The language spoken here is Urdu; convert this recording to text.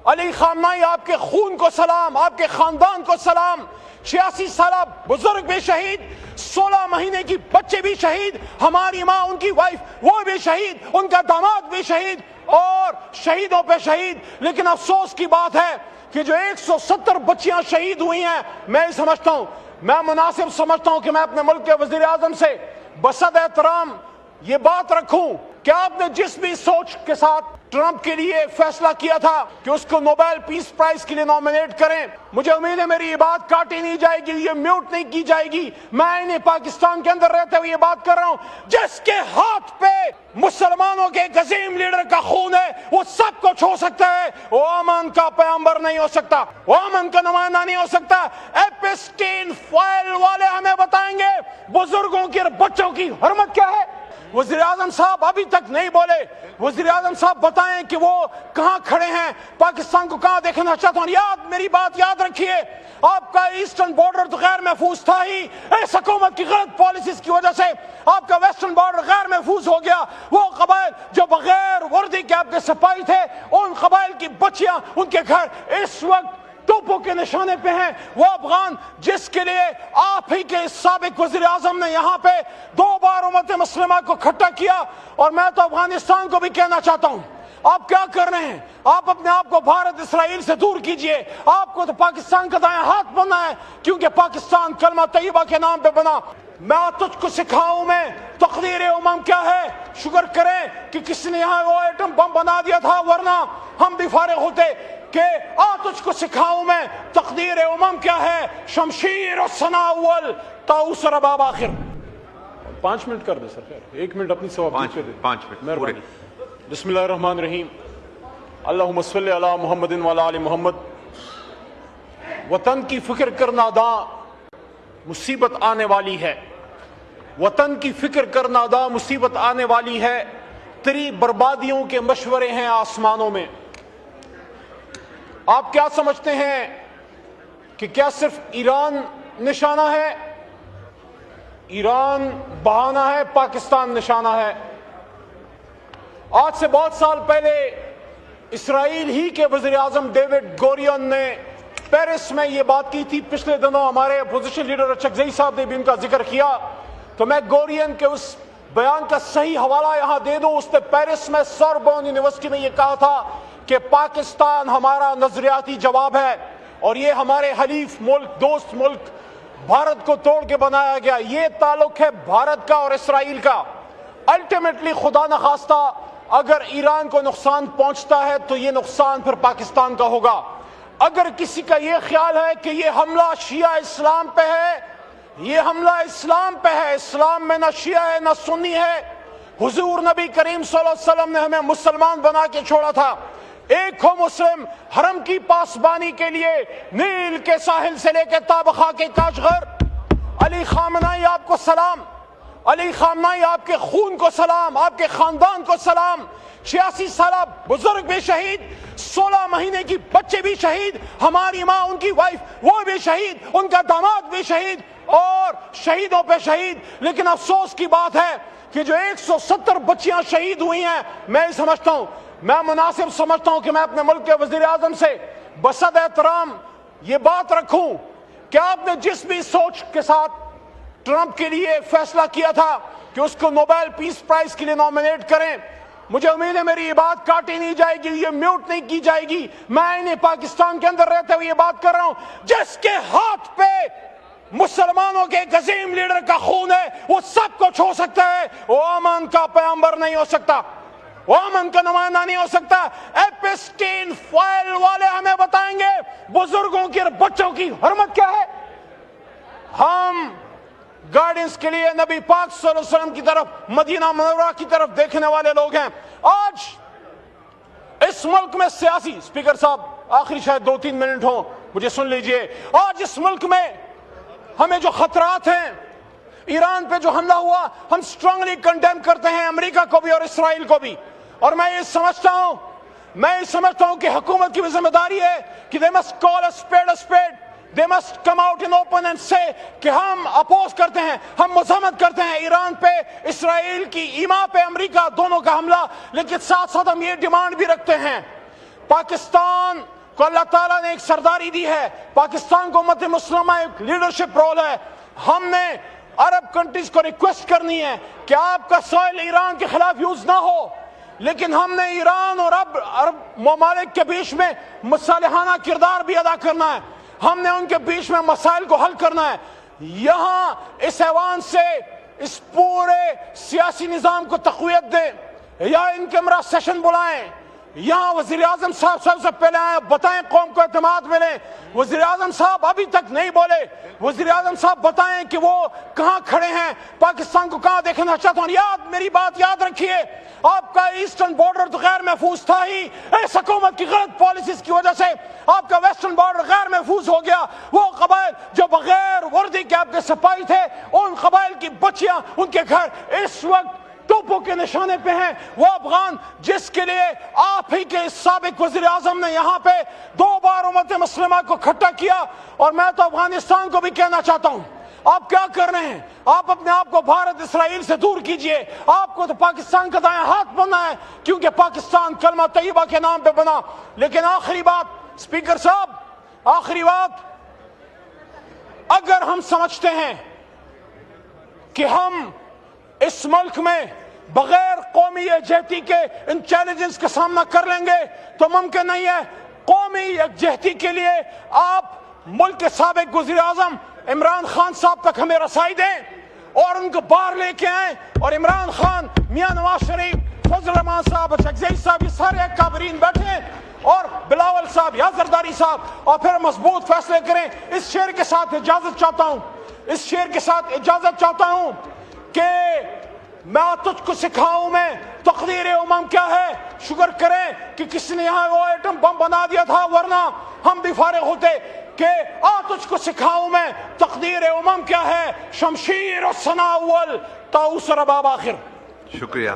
علی خامنائی آپ کے خون کو سلام، آپ کے خاندان کو سلام۔ 86 سالہ بزرگ بھی شہید، 16 مہینے کی بچے بھی شہید، ہماری ماں، ان کی وائف وہ بھی شہید، ان کا داماد بھی شہید، اور شہیدوں پہ شہید۔ لیکن افسوس کی بات ہے کہ جو 170 بچیاں شہید ہوئی ہیں، میں مناسب سمجھتا ہوں کہ میں اپنے ملک کے وزیر اعظم سے بصد احترام یہ بات رکھوں کہ آپ نے جس بھی سوچ کے ساتھ ٹرمپ کے لیے فیصلہ کیا تھا کہ اس کو نوبیل پیس پرائز کے لیے نامینیٹ کریں، مجھے امید ہے میری یہ بات کاٹی نہیں جائے گی، یہ میوٹ نہیں کی جائے گی۔ میں انہیں پاکستان کے اندر رہتے ہوئے یہ بات کر رہا ہوں، جس کے ہاتھ پہ مسلمانوں کے ایک عظیم لیڈر کا خون ہے وہ سب کو چھو سکتا ہے، وہ امن کا پیغمبر نہیں ہو سکتا، وہ امن کا نمائندہ نہیں ہو سکتا۔ ایپسٹین فائل والے ہمیں بتائیں گے بزرگوں کی اور بچوں کی حرمت کیا ہے۔ وزیر اعظم صاحب ابھی تک نہیں بولے، وزیر اعظم صاحب بتائیں کہ وہ کہاں کھڑے ہیں، پاکستان کو کہاں دیکھنا چاہتا ہوں۔ میری بات یاد رکھیے، آپ کا ایسٹرن بارڈر تو غیر محفوظ تھا ہی، اس حکومت کی غلط پالیسیز کی وجہ سے آپ کا ویسٹرن بارڈر غیر محفوظ ہو گیا۔ وہ قبائل جو بغیر وردی کے آپ کے سپاہی تھے، ان قبائل کی بچیاں، ان کے گھر اس وقت توپوں کے نشانے پہ ہیں۔ وہ افغان جس کے لیے آپ ہی کے سابق وزیر اعظم نے یہاں پہ 2 بار امت مسلمہ کو کھٹا کیا، اور میں تو افغانستان کو بھی کہنا چاہتا ہوں، آپ کیا کر رہے ہیں؟ آپ اپنے آپ کو بھارت اسرائیل سے دور کیجئے۔ آپ کو تو پاکستان کا دائیں ہاتھ بننا ہے، کیونکہ پاکستان کلمہ طیبہ کے نام پہ بنا۔ میں تجھ کو سکھاؤں میں تقدیر امم کیا ہے، شکر کریں کہ کسی نے یہاں وہ ایٹم بم بنا دیا تھا، ورنہ ہم بھی فارغ ہوتے۔ کہ تجھ کو سکھاؤں میں تقدیر امم کیا ہے، شمشیر و ثنا اول طاؤس رباب آخر۔ 5 منٹ کر دے سر، خیر 1 منٹ اپنی سواب 5 منٹ مہربانی۔ بسم اللہ الرحمن الرحیم، اللہم صلی علی محمد وعلی آل محمد۔ وطن کی فکر کرنا داں مصیبت آنے والی ہے، وطن کی فکر کرنا داں مصیبت آنے والی ہے، تیری بربادیوں کے مشورے ہیں آسمانوں میں۔ آپ کیا سمجھتے ہیں کہ کیا صرف ایران نشانہ ہے؟ ایران بہانہ ہے، پاکستان نشانہ ہے۔ آج سے بہت سال پہلے اسرائیل ہی کے وزیر اعظم ڈیوڈ گورین نے پیرس میں یہ بات کی تھی۔ پچھلے دنوں ہمارے اپوزیشن لیڈر اچکزئی صاحب نے بھی ان کا ذکر کیا، تو میں گورین کے اس بیان کا صحیح حوالہ یہاں دے دوں۔ اس نے پیرس میں سوربون یونیورسٹی میں یہ کہا تھا کہ پاکستان ہمارا نظریاتی جواب ہے، اور یہ ہمارے حلیف ملک، دوست ملک بھارت کو توڑ کے بنایا گیا۔ یہ تعلق ہے بھارت کا اور اسرائیل کا۔ الٹیمیٹلی خدا نخواستہ اگر ایران کو نقصان پہنچتا ہے تو یہ نقصان پھر پاکستان کا ہوگا۔ اگر کسی کا یہ خیال ہے کہ یہ حملہ شیعہ اسلام پہ ہے، یہ حملہ اسلام پہ ہے، اسلام میں نہ شیعہ ہے نہ سنی ہے۔ حضور نبی کریم صلی اللہ علیہ وسلم نے ہمیں مسلمان بنا کے چھوڑا تھا۔ ایک ہو مسلم، حرم کی پاسبانی کے لیے نیل کے ساحل سے لے کے تابخا کے کاشغر۔ علی خامنائی آپ کو سلام، علی خامنائی آپ کے خون کو سلام، آپ کے خاندان کو سلام۔ 86 سالہ بزرگ بھی شہید، 16 مہینے کی بچے بھی شہید، ہماری ماں، ان کی وائف وہ بھی شہید، ان کا داماد بھی شہید، اور شہیدوں پہ شہید۔ لیکن افسوس کی بات ہے کہ جو 170 بچیاں شہید ہوئی ہیں، میں مناسب سمجھتا ہوں کہ میں اپنے ملک کے وزیر اعظم سے بصد احترام یہ بات رکھوں کہ آپ نے جس بھی سوچ کے ساتھ ٹرمپ کے لیے فیصلہ کیا تھا کہ اس کو نوبیل پیس پرائز کے لیے نامینیٹ کریں، مجھے امید ہے میری یہ بات کاٹی نہیں جائے گی، یہ میوٹ نہیں کی جائے گی۔ میں انہیں پاکستان کے اندر رہتے ہوئے یہ بات کر رہا ہوں، جس کے ہاتھ پہ مسلمانوں کے ایک عظیم لیڈر کا خون ہے وہ سب کو چھو سکتا ہے، وہ امن کا پیغمبر نہیں ہو سکتا، وہ امن کا نمائندہ نہیں ہو سکتا۔ ایپسٹین فائل والے ہمیں بتائیں گے بزرگوں کی اور بچوں کی حرمت کیا ہے۔ ہم گائیڈنس کے لیے نبی پاک صلی اللہ علیہ وسلم کی طرف، مدینہ منورہ کی طرف دیکھنے والے لوگ ہیں۔ آج اس ملک میں سیاسی، اسپیکر صاحب آخری شاید 2-3 منٹ ہوں، مجھے سن لیجئے۔ آج اس ملک میں ہمیں جو خطرات ہیں، ایران پہ جو حملہ ہوا، ہم سٹرونگلی کنڈیم کرتے ہیں، امریکہ کو بھی اور اسرائیل کو بھی۔ اور میں یہ سمجھتا ہوں کہ حکومت کی بھی ذمہ داری ہے کہ they must call a spade a spade. They must come out in open and say کہ ہم اپوز کرتے ہیں، ہم مذمت کرتے ہیں ایران پہ، اسرائیل کی ایما پہ، امریکہ دونوں کا حملہ، لیکن ساتھ ساتھ ہم یہ ڈیمانڈ بھی رکھتے ہیں پاکستان کو اللہ تعالیٰ نے ایک سرداری دی ہے, پاکستان کو امت مسلمہ ایک لیڈرشپ رول ہے. ہم نے عرب کنٹریز کو ریکویسٹ کرنی ہے کہ آپ کا سوئل ایران کے خلاف یوز نہ ہو, لیکن ہم نے ایران اور عرب ممالک کے بیچ میں مصالحانہ کردار بھی ادا کرنا ہے. ہم نے ان کے بیچ میں مسائل کو حل کرنا ہے. یہاں اس ایوان سے اس پورے سیاسی نظام کو تقویت دیں, یا ان کے امرا سیشن بلائیں, یہاں وزیر اعظم صاحب سب سے پہلے آئیں, بتائیں قوم کو اعتماد ملے. وزیر اعظم صاحب ابھی تک نہیں بولے. وزیر اعظم صاحب بتائیں کہ وہ کہاں کھڑے ہیں, پاکستان کو کہاں دیکھنا چاہتا ہوں. میری بات یاد رکھیے, آپ کا ایسٹرن بارڈر تو غیر محفوظ تھا ہی, اس حکومت کی غلط پالیسیز کی وجہ سے آپ کا ویسٹرن بارڈر غیر محفوظ ہو گیا. وہ قبائل جو بغیر وردی کے آپ کے سپاہی تھے, ان قبائل کی بچیاں, ان کے گھر اس وقت توپوں کے نشانے پہ ہیں. وہ افغان جس کے لیے آپ ہی کے سابق وزیر اعظم نے یہاں پہ 2 بار امت مسلمہ کو اکٹھا کیا. اور میں تو افغانستان کو بھی کہنا چاہتا ہوں, آپ کیا کر رہے ہیں؟ آپ اپنے آپ کو بھارت اسرائیل سے دور کیجئے. آپ کو تو پاکستان کا دایاں ہاتھ بننا ہے, کیونکہ پاکستان کلمہ طیبہ کے نام پہ بنا. لیکن آخری بات اسپیکر صاحب, آخری بات, اگر ہم سمجھتے ہیں کہ ہم اس ملک میں بغیر قومی یکجہتی کے ان چیلنجز کا سامنا کر لیں گے تو ممکن نہیں ہے. قومی یکجہتی کے لیے آپ ملک کے سابق وزیر اعظم عمران خان صاحب تک ہمیں رسائی دیں اور ان کو باہر لے کے آئیں, اور عمران خان, میاں نواز شریف, فضل الرحمان صاحب, شکزئی صاحب, یہ سارے اکابرین بیٹھیں, اور بلاول صاحب یا زرداری صاحب, اور پھر مضبوط فیصلے کریں. اس شعر کے ساتھ اجازت چاہتا ہوں کہ میں تجھ کو سکھاؤں میں تقدیر امم کیا ہے. شکر کریں کہ کسی نے یہاں وہ ایٹم بم بنا دیا تھا, ورنہ ہم بھی فارغ ہوتے. کہ تجھ کو سکھاؤں میں تقدیر امم کیا ہے, شمشیر و ثنا اول طاؤس رباب آخر. شکریہ.